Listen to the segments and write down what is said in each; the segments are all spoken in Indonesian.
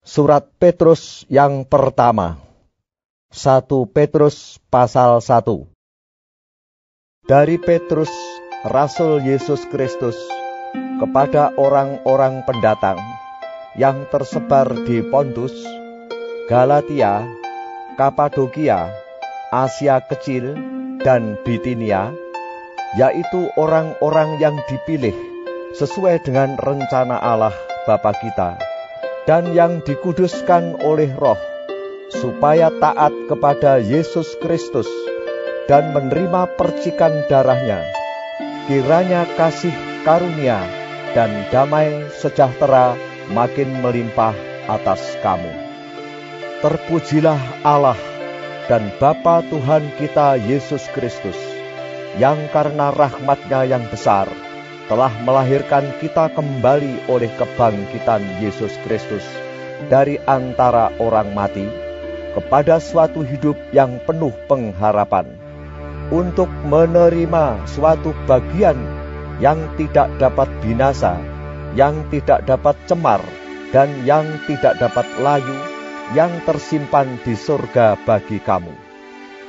Surat Petrus yang pertama. 1 Petrus pasal 1. Dari Petrus, Rasul Yesus Kristus, kepada orang-orang pendatang yang tersebar di Pontus, Galatia, Kapadokia, Asia Kecil, dan Bitinia, yaitu orang-orang yang dipilih sesuai dengan rencana Allah Bapa kita, dan yang dikuduskan oleh Roh, supaya taat kepada Yesus Kristus dan menerima percikan darahnya. Kiranya kasih karunia dan damai sejahtera makin melimpah atas kamu. Terpujilah Allah dan Bapa Tuhan kita Yesus Kristus, yang karena rahmat-Nya yang besar telah melahirkan kita kembali oleh kebangkitan Yesus Kristus dari antara orang mati kepada suatu hidup yang penuh pengharapan, untuk menerima suatu bagian yang tidak dapat binasa, yang tidak dapat cemar, dan yang tidak dapat layu, yang tersimpan di surga bagi kamu,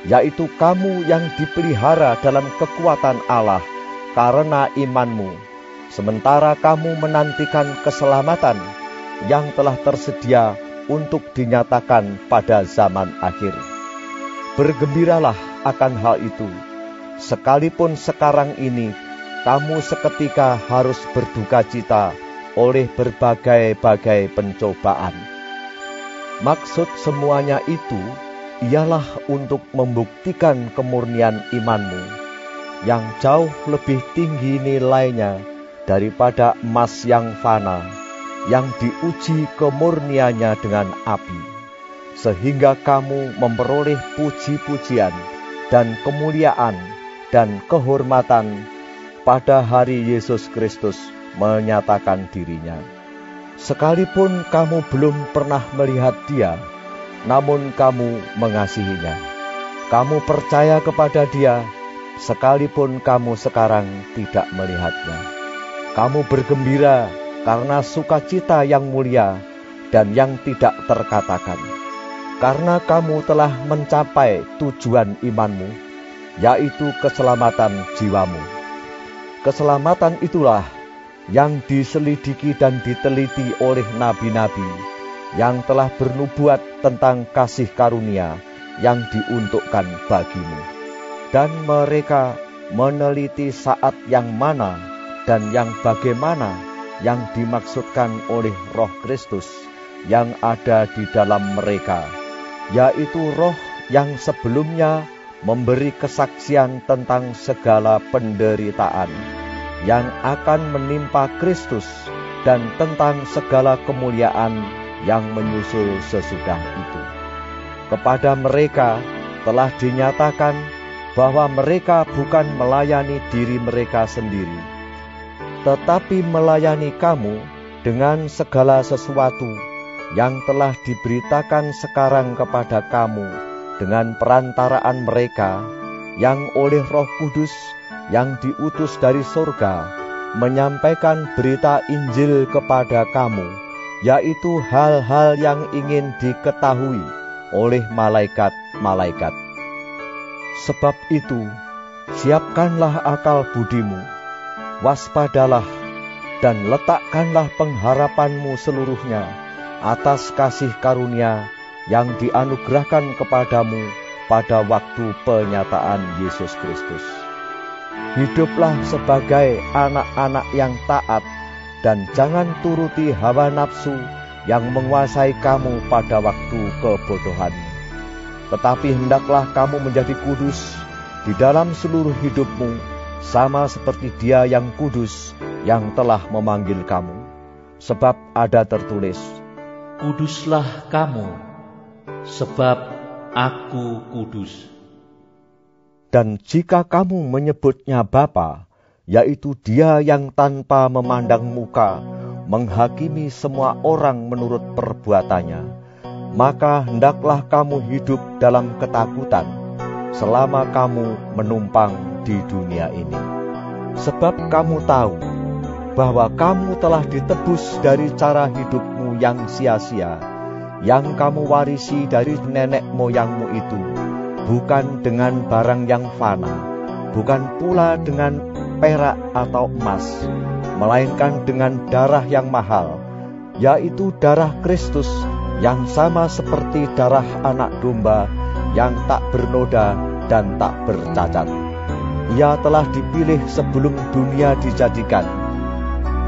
yaitu kamu yang dipelihara dalam kekuatan Allah karena imanmu, sementara kamu menantikan keselamatan yang telah tersedia untuk dinyatakan pada zaman akhir. Bergembiralah akan hal itu, sekalipun sekarang ini kamu seketika harus berduka cita oleh berbagai-bagai pencobaan. Maksud semuanya itu ialah untuk membuktikan kemurnian imanmu, yang jauh lebih tinggi nilainya daripada emas yang fana, yang diuji kemurniannya dengan api, sehingga kamu memperoleh puji-pujian dan kemuliaan dan kehormatan pada hari Yesus Kristus menyatakan dirinya. Sekalipun kamu belum pernah melihat Dia, namun kamu mengasihinya. Kamu percaya kepada Dia, sekalipun kamu sekarang tidak melihatnya. Kamu bergembira karena sukacita yang mulia dan yang tidak terkatakan, karena kamu telah mencapai tujuan imanmu, yaitu keselamatan jiwamu. Keselamatan itulah yang diselidiki dan diteliti oleh nabi-nabi yang telah bernubuat tentang kasih karunia yang diuntukkan bagimu. Dan mereka meneliti saat yang mana dan yang bagaimana yang dimaksudkan oleh Roh Kristus yang ada di dalam mereka, yaitu Roh yang sebelumnya memberi kesaksian tentang segala penderitaan yang akan menimpa Kristus dan tentang segala kemuliaan yang menyusul sesudah itu. Kepada mereka telah dinyatakan bahwa mereka bukan melayani diri mereka sendiri, tetapi melayani kamu dengan segala sesuatu yang telah diberitakan sekarang kepada kamu dengan perantaraan mereka, yang oleh Roh Kudus yang diutus dari surga menyampaikan berita Injil kepada kamu, yaitu hal-hal yang ingin diketahui oleh malaikat-malaikat. Sebab itu, siapkanlah akal budimu, waspadalah, dan letakkanlah pengharapanmu seluruhnya atas kasih karunia yang dianugerahkan kepadamu pada waktu penyataan Yesus Kristus. Hiduplah sebagai anak-anak yang taat, dan jangan turuti hawa nafsu yang menguasai kamu pada waktu kebodohan. Tetapi hendaklah kamu menjadi kudus di dalam seluruh hidupmu, sama seperti Dia yang kudus yang telah memanggil kamu. Sebab ada tertulis, "Kuduslah kamu, sebab Aku kudus." Dan jika kamu menyebutnya Bapa, yaitu Dia yang tanpa memandang muka menghakimi semua orang menurut perbuatannya, maka hendaklah kamu hidup dalam ketakutan selama kamu menumpang di dunia ini. Sebab kamu tahu bahwa kamu telah ditebus dari cara hidupmu yang sia-sia yang kamu warisi dari nenek moyangmu itu, bukan dengan barang yang fana, bukan pula dengan perak atau emas, melainkan dengan darah yang mahal, yaitu darah Kristus, yang sama seperti darah anak domba yang tak bernoda dan tak bercacat. Ia telah dipilih sebelum dunia dijadikan,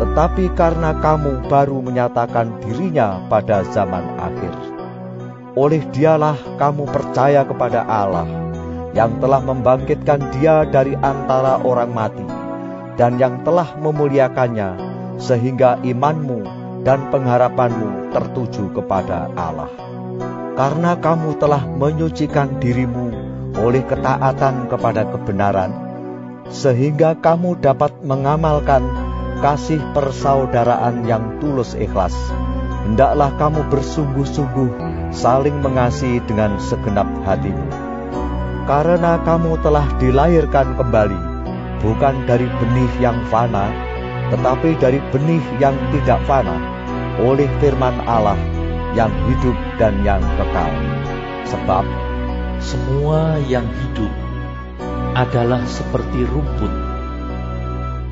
tetapi karena kamu baru menyatakan dirinya pada zaman akhir, oleh Dialah kamu percaya kepada Allah, yang telah membangkitkan Dia dari antara orang mati, dan yang telah memuliakannya, sehingga imanmu dan pengharapanmu tertuju kepada Allah. Karena kamu telah menyucikan dirimu oleh ketaatan kepada kebenaran, sehingga kamu dapat mengamalkan kasih persaudaraan yang tulus ikhlas. Hendaklah kamu bersungguh-sungguh saling mengasihi dengan segenap hatimu. Karena kamu telah dilahirkan kembali, bukan dari benih yang fana, tetapi dari benih yang tidak fana, oleh firman Allah yang hidup dan yang kekal. Sebab semua yang hidup adalah seperti rumput,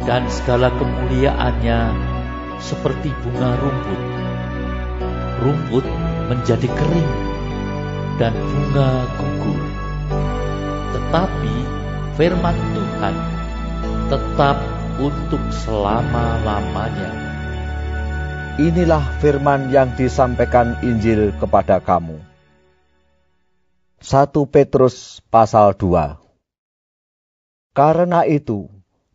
dan segala kemuliaannya seperti bunga rumput. Rumput menjadi kering, dan bunga gugur. Tetapi firman Tuhan tetap untuk selama-lamanya. Inilah firman yang disampaikan Injil kepada kamu. 1 Petrus pasal 2. Karena itu,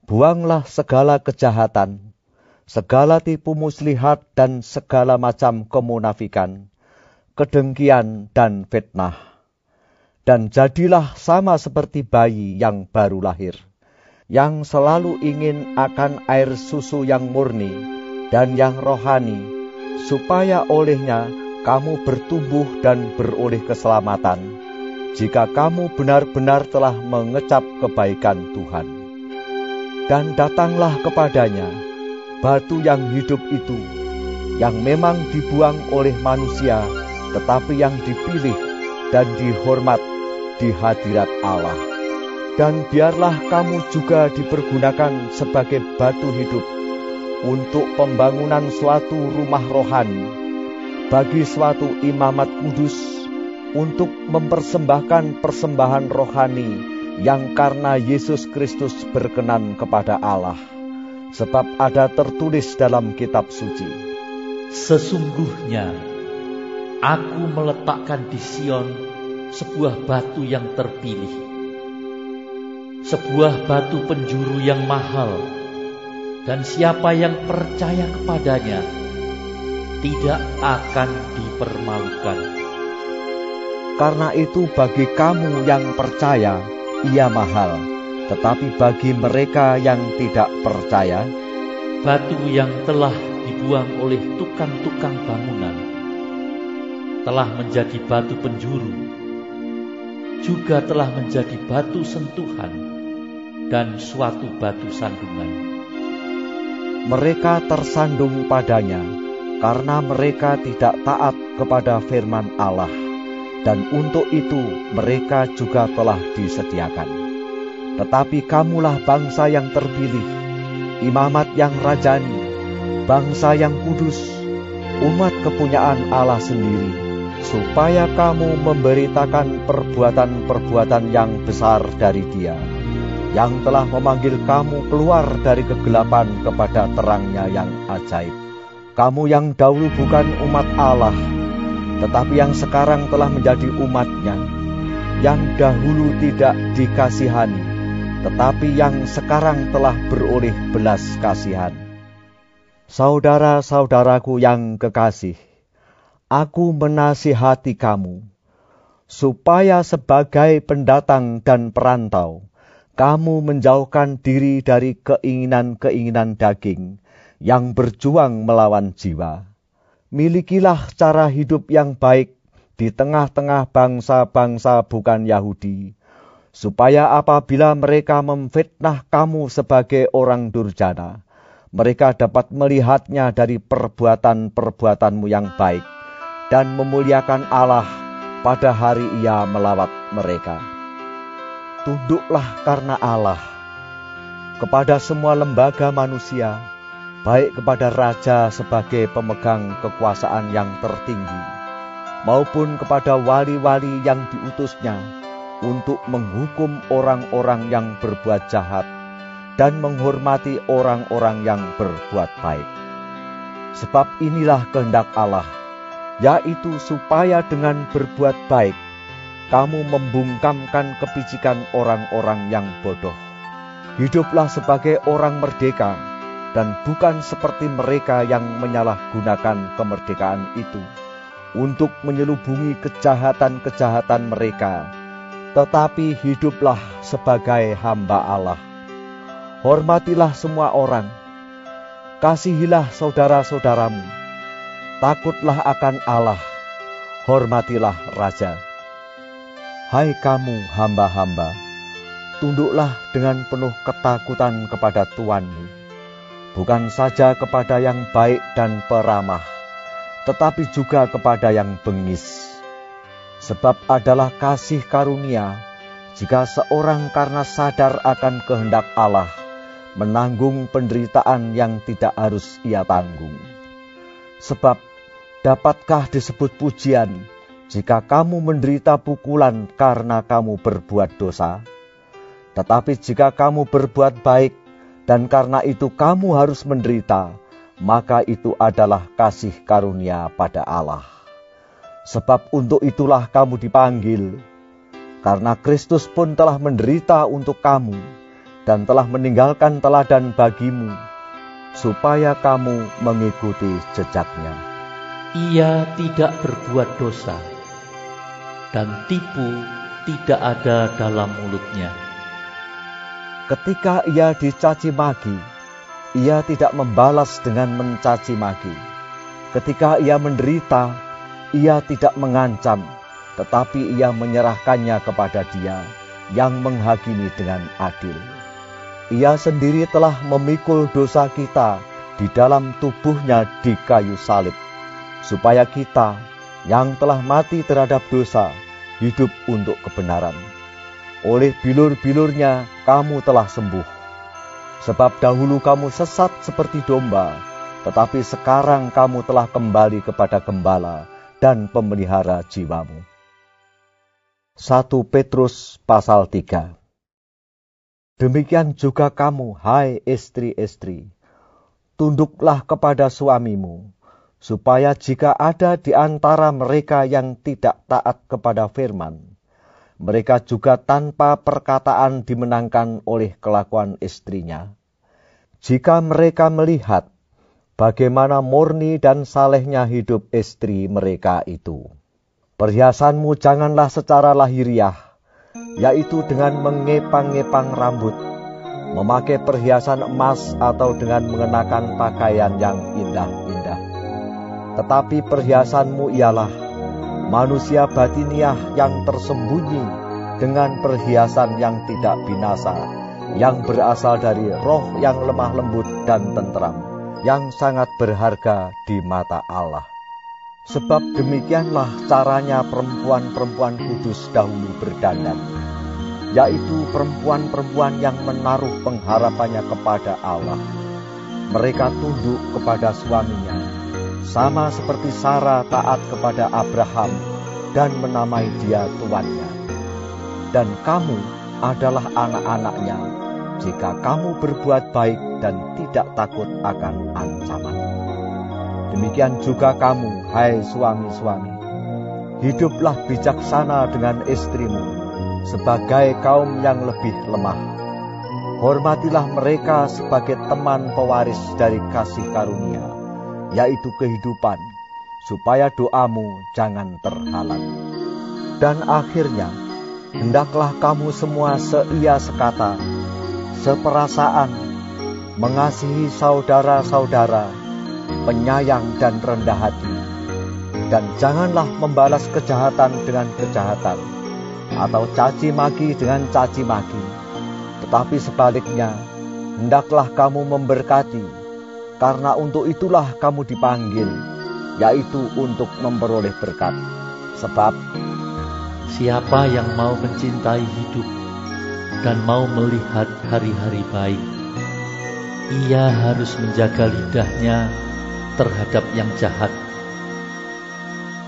buanglah segala kejahatan, segala tipu muslihat dan segala macam kemunafikan, kedengkian dan fitnah. Dan jadilah sama seperti bayi yang baru lahir, yang selalu ingin akan air susu yang murni dan yang rohani, supaya olehnya kamu bertumbuh dan beroleh keselamatan, jika kamu benar-benar telah mengecap kebaikan Tuhan. Dan datanglah kepadanya batu yang hidup itu, yang memang dibuang oleh manusia, tetapi yang dipilih dan dihormat di hadirat Allah. Dan biarlah kamu juga dipergunakan sebagai batu hidup untuk pembangunan suatu rumah rohani, bagi suatu imamat kudus, untuk mempersembahkan persembahan rohani yang karena Yesus Kristus berkenan kepada Allah. Sebab ada tertulis dalam kitab suci, sesungguhnya aku meletakkan di Sion sebuah batu yang terpilih, sebuah batu penjuru yang mahal, dan siapa yang percaya kepadanya tidak akan dipermalukan. Karena itu bagi kamu yang percaya, ia mahal, tetapi bagi mereka yang tidak percaya, batu yang telah dibuang oleh tukang-tukang bangunan telah menjadi batu penjuru, juga telah menjadi batu sentuhan dan suatu batu sandungan. Mereka tersandung padanya karena mereka tidak taat kepada firman Allah, dan untuk itu mereka juga telah disediakan. Tetapi kamulah bangsa yang terpilih, imamat yang rajani, bangsa yang kudus, umat kepunyaan Allah sendiri, supaya kamu memberitakan perbuatan-perbuatan yang besar dari Dia, yang telah memanggil kamu keluar dari kegelapan kepada terangnya yang ajaib. Kamu yang dahulu bukan umat Allah, tetapi yang sekarang telah menjadi umat-Nya, yang dahulu tidak dikasihani, tetapi yang sekarang telah beroleh belas kasihan. Saudara-saudaraku yang kekasih, aku menasihati kamu, supaya sebagai pendatang dan perantau, kamu menjauhkan diri dari keinginan-keinginan daging yang berjuang melawan jiwa. Milikilah cara hidup yang baik di tengah-tengah bangsa-bangsa bukan Yahudi, supaya apabila mereka memfitnah kamu sebagai orang durjana, mereka dapat melihatnya dari perbuatan-perbuatanmu yang baik, dan memuliakan Allah pada hari Ia melawat mereka. Tunduklah karena Allah kepada semua lembaga manusia, baik kepada raja sebagai pemegang kekuasaan yang tertinggi, maupun kepada wali-wali yang diutusnya untuk menghukum orang-orang yang berbuat jahat dan menghormati orang-orang yang berbuat baik. Sebab inilah kehendak Allah, yaitu supaya dengan berbuat baik kamu membungkamkan kepicikan orang-orang yang bodoh. Hiduplah sebagai orang merdeka, dan bukan seperti mereka yang menyalahgunakan kemerdekaan itu untuk menyelubungi kejahatan-kejahatan mereka, tetapi hiduplah sebagai hamba Allah. Hormatilah semua orang, kasihilah saudara-saudaramu, takutlah akan Allah, hormatilah raja. Hai kamu hamba-hamba, tunduklah dengan penuh ketakutan kepada Tuanmu, bukan saja kepada yang baik dan peramah, tetapi juga kepada yang bengis. Sebab adalah kasih karunia jika seorang karena sadar akan kehendak Allah menanggung penderitaan yang tidak harus ia tanggung. Sebab dapatkah disebut pujian jika kamu menderita pukulan karena kamu berbuat dosa? Tetapi jika kamu berbuat baik dan karena itu kamu harus menderita, maka itu adalah kasih karunia pada Allah. Sebab untuk itulah kamu dipanggil, karena Kristus pun telah menderita untuk kamu dan telah meninggalkan teladan bagimu, supaya kamu mengikuti jejaknya. Ia tidak berbuat dosa, dan tipu tidak ada dalam mulutnya. Ketika ia dicaci maki, ia tidak membalas dengan mencaci maki. Ketika ia menderita, ia tidak mengancam, tetapi ia menyerahkannya kepada Dia yang menghakimi dengan adil. Ia sendiri telah memikul dosa kita di dalam tubuhnya di kayu salib, supaya kita yang telah mati terhadap dosa hidup untuk kebenaran. Oleh bilur-bilurnya kamu telah sembuh. Sebab dahulu kamu sesat seperti domba, tetapi sekarang kamu telah kembali kepada Gembala dan pemelihara jiwamu. 1 Petrus pasal 3. Demikian juga kamu, hai istri-istri, tunduklah kepada suamimu, supaya jika ada di antara mereka yang tidak taat kepada firman, mereka juga tanpa perkataan dimenangkan oleh kelakuan istrinya. Jika mereka melihat bagaimana murni dan salehnya hidup istri mereka itu. Perhiasanmu janganlah secara lahiriah, yaitu dengan mengepang-ngepang rambut, memakai perhiasan emas atau dengan mengenakan pakaian yang indah-indah. Tetapi perhiasanmu ialah manusia batiniah yang tersembunyi dengan perhiasan yang tidak binasa, yang berasal dari roh yang lemah lembut dan tentram, yang sangat berharga di mata Allah. Sebab demikianlah caranya perempuan-perempuan kudus dahulu berdandan, yaitu perempuan-perempuan yang menaruh pengharapannya kepada Allah. Mereka tunduk kepada suaminya, sama seperti Sarah taat kepada Abraham dan menamai dia tuannya. Dan kamu adalah anak-anaknya, jika kamu berbuat baik dan tidak takut akan ancaman. Demikian juga kamu, hai suami-suami, hiduplah bijaksana dengan istrimu, sebagai kaum yang lebih lemah. Hormatilah mereka sebagai teman pewaris dari kasih karunia, yaitu kehidupan, supaya doamu jangan terhalang. Dan akhirnya, hendaklah kamu semua seia sekata, seperasaan, mengasihi saudara-saudara, penyayang dan rendah hati, dan janganlah membalas kejahatan dengan kejahatan, atau caci maki dengan caci maki, tetapi sebaliknya, hendaklah kamu memberkati, karena untuk itulah kamu dipanggil, yaitu untuk memperoleh berkat. Sebab siapa yang mau mencintai hidup dan mau melihat hari-hari baik, ia harus menjaga lidahnya terhadap yang jahat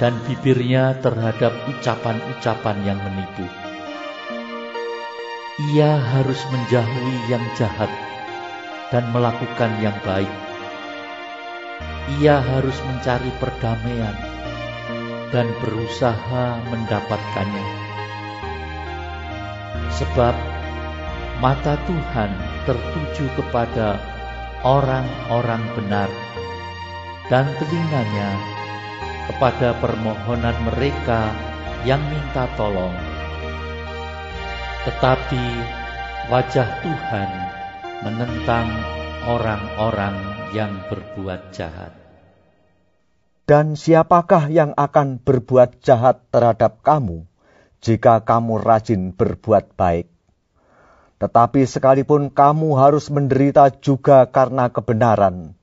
dan bibirnya terhadap ucapan-ucapan yang menipu. Ia harus menjauhi yang jahat dan melakukan yang baik. Ia harus mencari perdamaian dan berusaha mendapatkannya. Sebab mata Tuhan tertuju kepada orang-orang benar dan telinganya kepada permohonan mereka yang minta tolong. Tetapi wajah Tuhan menentang orang-orang yang berbuat jahat. Dan siapakah yang akan berbuat jahat terhadap kamu jika kamu rajin berbuat baik? Tetapi sekalipun kamu harus menderita juga karena kebenaran,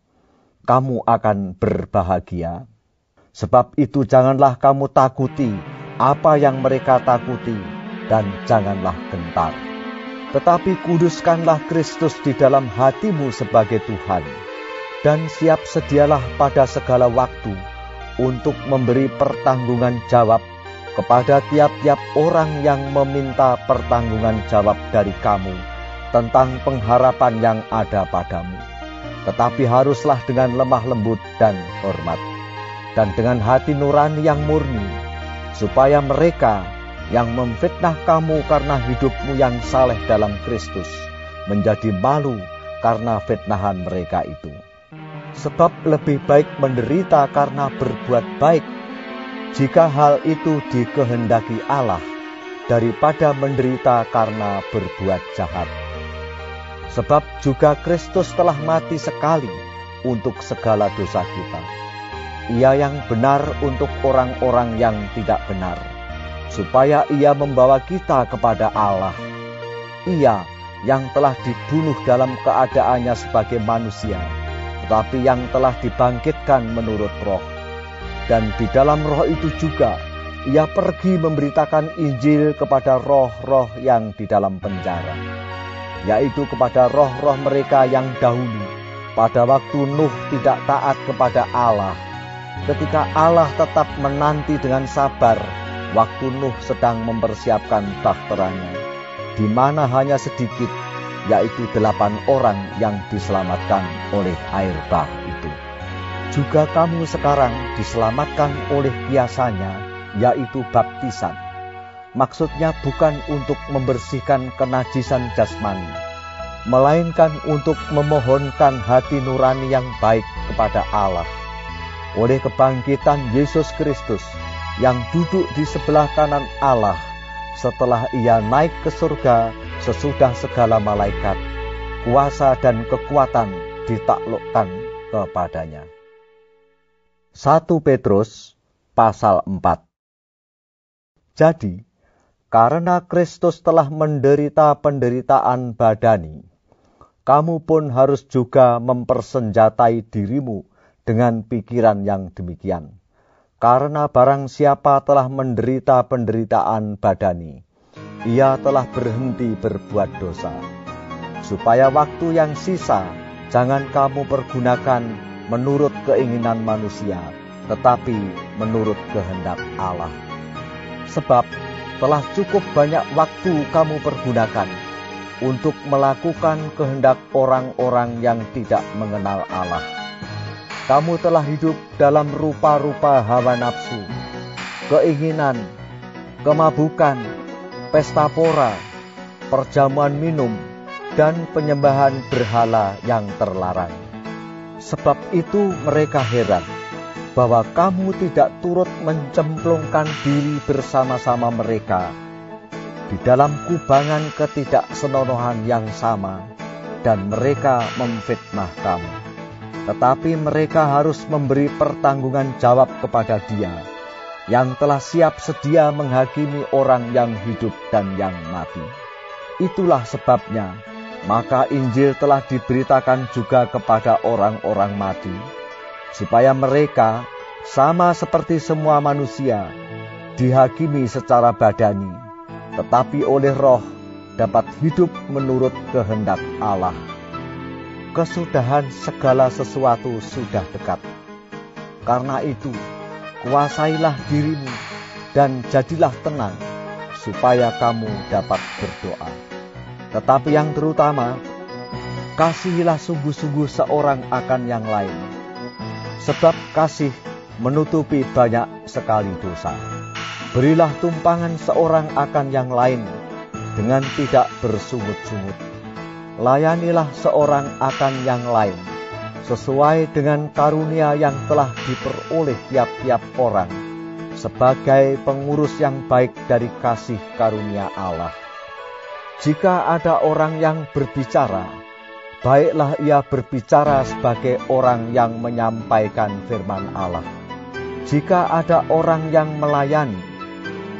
kamu akan berbahagia. Sebab itu janganlah kamu takuti apa yang mereka takuti, dan janganlah gentar. Tetapi kuduskanlah Kristus di dalam hatimu sebagai Tuhan, dan siap sedialah pada segala waktu untuk memberi pertanggungan jawab kepada tiap-tiap orang yang meminta pertanggungan jawab dari kamu tentang pengharapan yang ada padamu. Tetapi haruslah dengan lemah lembut dan hormat, dan dengan hati nurani yang murni, supaya mereka yang memfitnah kamu karena hidupmu yang saleh dalam Kristus menjadi malu karena fitnahan mereka itu. Sebab lebih baik menderita karena berbuat baik, jika hal itu dikehendaki Allah, daripada menderita karena berbuat jahat. Sebab juga Kristus telah mati sekali untuk segala dosa kita. Ia yang benar untuk orang-orang yang tidak benar, supaya ia membawa kita kepada Allah. Ia yang telah dibunuh dalam keadaannya sebagai manusia, tetapi yang telah dibangkitkan menurut roh. Dan di dalam roh itu juga ia pergi memberitakan Injil kepada roh-roh yang di dalam penjara, yaitu kepada roh-roh mereka yang dahulu pada waktu Nuh tidak taat kepada Allah, ketika Allah tetap menanti dengan sabar waktu Nuh sedang mempersiapkan bahteranya, di mana hanya sedikit, yaitu 8 orang yang diselamatkan oleh air bah itu. Juga kamu sekarang diselamatkan oleh kiasannya, yaitu baptisan. Maksudnya bukan untuk membersihkan kenajisan jasmani, melainkan untuk memohonkan hati nurani yang baik kepada Allah, oleh kebangkitan Yesus Kristus, yang duduk di sebelah kanan Allah, setelah ia naik ke surga sesudah segala malaikat, kuasa dan kekuatan ditaklukkan kepadanya. 1 Petrus pasal 4. Jadi, karena Kristus telah menderita penderitaan badani, kamu pun harus juga mempersenjatai dirimu dengan pikiran yang demikian. Karena barang siapa telah menderita penderitaan badani, ia telah berhenti berbuat dosa. Supaya waktu yang sisa jangan kamu pergunakan menurut keinginan manusia, tetapi menurut kehendak Allah. Sebab telah cukup banyak waktu kamu pergunakan untuk melakukan kehendak orang-orang yang tidak mengenal Allah. Kamu telah hidup dalam rupa-rupa hawa nafsu, keinginan, kemabukan, pesta pora, perjamuan minum, dan penyembahan berhala yang terlarang. Sebab itu mereka heran bahwa kamu tidak turut mencemplungkan diri bersama-sama mereka di dalam kubangan ketidaksenonohan yang sama, dan mereka memfitnah kamu. Tetapi mereka harus memberi pertanggungan jawab kepada Dia yang telah siap sedia menghakimi orang yang hidup dan yang mati. Itulah sebabnya maka Injil telah diberitakan juga kepada orang-orang mati, supaya mereka sama seperti semua manusia dihakimi secara badani, tetapi oleh Roh dapat hidup menurut kehendak Allah. Kesudahan segala sesuatu sudah dekat. Karena itu, kuasailah dirimu dan jadilah tenang, supaya kamu dapat berdoa. Tetapi yang terutama, kasihilah sungguh-sungguh seorang akan yang lain, sebab kasih menutupi banyak sekali dosa. Berilah tumpangan seorang akan yang lain dengan tidak bersungut-sungut. Layanilah seorang akan yang lain sesuai dengan karunia yang telah diperoleh tiap-tiap orang sebagai pengurus yang baik dari kasih karunia Allah. Jika ada orang yang berbicara, baiklah ia berbicara sebagai orang yang menyampaikan firman Allah. Jika ada orang yang melayani,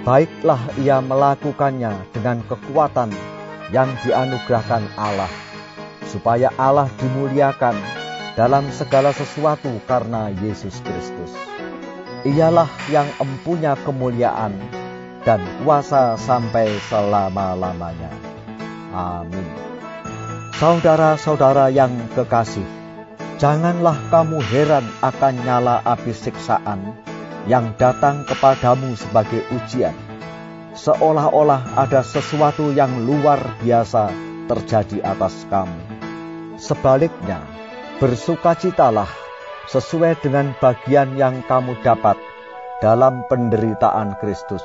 baiklah ia melakukannya dengan kekuatan yang dianugerahkan Allah, supaya Allah dimuliakan dalam segala sesuatu karena Yesus Kristus. Ialah yang empunya kemuliaan dan kuasa sampai selama-lamanya. Amin. Saudara-saudara yang kekasih, janganlah kamu heran akan nyala api siksaan yang datang kepadamu sebagai ujian, seolah-olah ada sesuatu yang luar biasa terjadi atas kamu. Sebaliknya, bersukacitalah sesuai dengan bagian yang kamu dapat dalam penderitaan Kristus,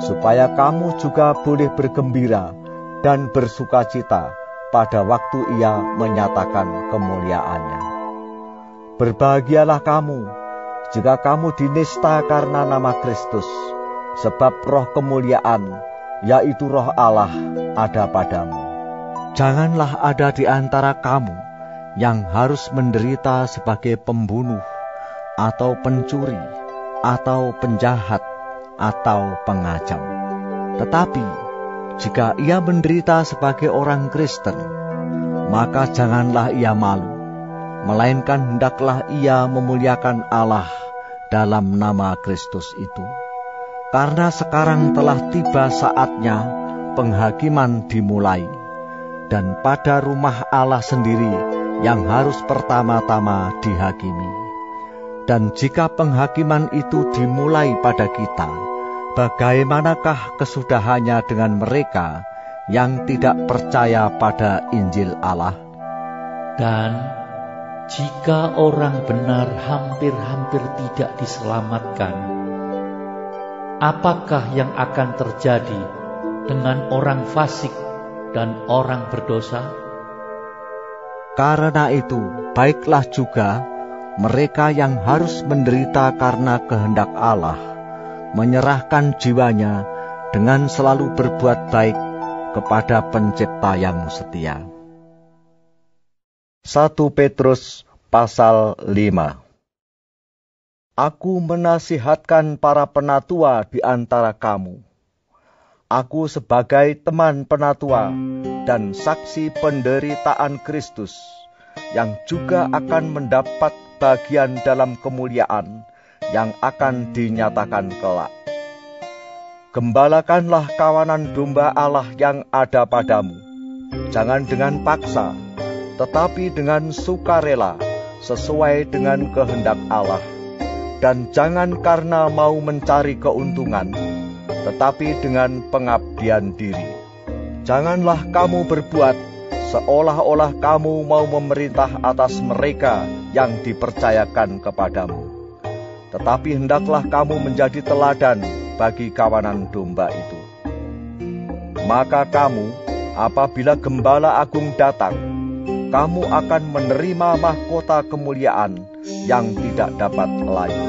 supaya kamu juga boleh bergembira dan bersukacita pada waktu Ia menyatakan kemuliaannya. Berbahagialah kamu jika kamu dinista karena nama Kristus, sebab roh kemuliaan, yaitu roh Allah, ada padamu. Janganlah ada di antara kamu yang harus menderita sebagai pembunuh, atau pencuri, atau penjahat, atau pengajam. Tetapi, jika ia menderita sebagai orang Kristen, maka janganlah ia malu, melainkan hendaklah ia memuliakan Allah dalam nama Kristus itu. Karena sekarang telah tiba saatnya penghakiman dimulai, dan pada rumah Allah sendiri yang harus pertama-tama dihakimi. Dan jika penghakiman itu dimulai pada kita, bagaimanakah kesudahannya dengan mereka yang tidak percaya pada Injil Allah? Dan jika orang benar hampir-hampir tidak diselamatkan, apakah yang akan terjadi dengan orang fasik dan orang berdosa? Karena itu, baiklah juga mereka yang harus menderita karena kehendak Allah, menyerahkan jiwanya dengan selalu berbuat baik kepada Pencipta yang setia. 1 Petrus pasal 5. Aku menasihatkan para penatua di antara kamu. Aku sebagai teman penatua dan saksi penderitaan Kristus, yang juga akan mendapat bagian dalam kemuliaan yang akan dinyatakan kelak. Gembalakanlah kawanan domba Allah yang ada padamu, jangan dengan paksa, tetapi dengan sukarela, sesuai dengan kehendak Allah. Dan jangan karena mau mencari keuntungan, tetapi dengan pengabdian diri. Janganlah kamu berbuat seolah-olah kamu mau memerintah atas mereka yang dipercayakan kepadamu. Tetapi hendaklah kamu menjadi teladan bagi kawanan domba itu. Maka kamu, apabila Gembala Agung datang, kamu akan menerima mahkota kemuliaan yang tidak dapat layu.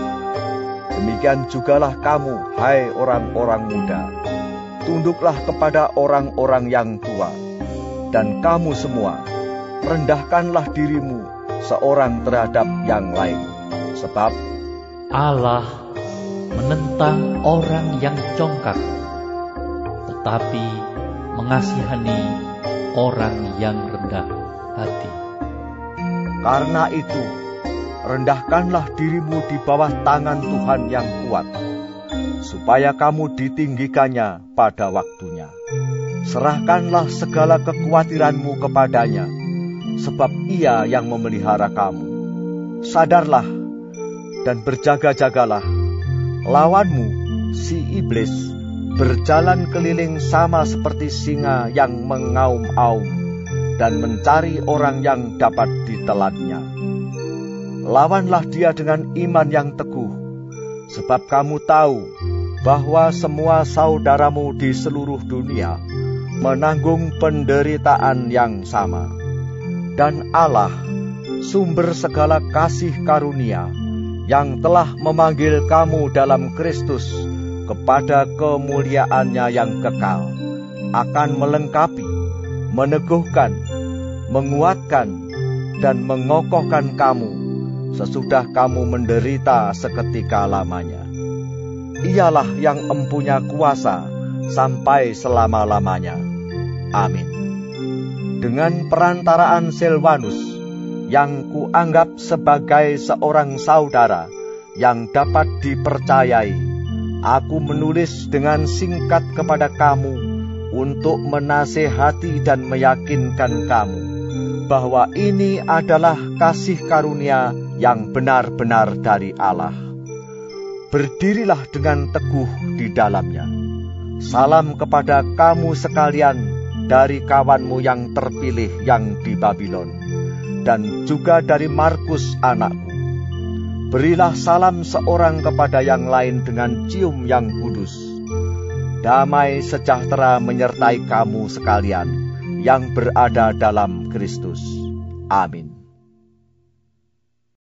Demikian jugalah kamu, hai orang-orang muda, tunduklah kepada orang-orang yang tua. Dan kamu semua, rendahkanlah dirimu seorang terhadap yang lain. Sebab Allah menentang orang yang congkak, tetapi mengasihani orang yang rendah hati. Karena itu, rendahkanlah dirimu di bawah tangan Tuhan yang kuat, supaya kamu ditinggikannya pada waktunya. Serahkanlah segala kekhawatiranmu kepadanya, sebab Ia yang memelihara kamu. Sadarlah dan berjaga-jagalah. Lawanmu, si iblis, berjalan keliling sama seperti singa yang mengaum-aum dan mencari orang yang dapat ditelannya. Lawanlah dia dengan iman yang teguh, sebab kamu tahu bahwa semua saudaramu di seluruh dunia menanggung penderitaan yang sama. Dan Allah, sumber segala kasih karunia, yang telah memanggil kamu dalam Kristus kepada kemuliaannya yang kekal, akan melengkapi, meneguhkan, menguatkan, dan mengokohkan kamu sesudah kamu menderita seketika lamanya. Ialah yang empunya kuasa sampai selama-lamanya. Amin. Dengan perantaraan Silvanus, yang kuanggap sebagai seorang saudara yang dapat dipercayai, aku menulis dengan singkat kepada kamu untuk menasehati dan meyakinkan kamu bahwa ini adalah kasih karunia yang benar-benar dari Allah. Berdirilah dengan teguh di dalamnya. Salam kepada kamu sekalian dari kawanmu yang terpilih yang di Babylon, dan juga dari Markus anakku. Berilah salam seorang kepada yang lain dengan cium yang kudus. Damai sejahtera menyertai kamu sekalian yang berada dalam Kristus. Amin.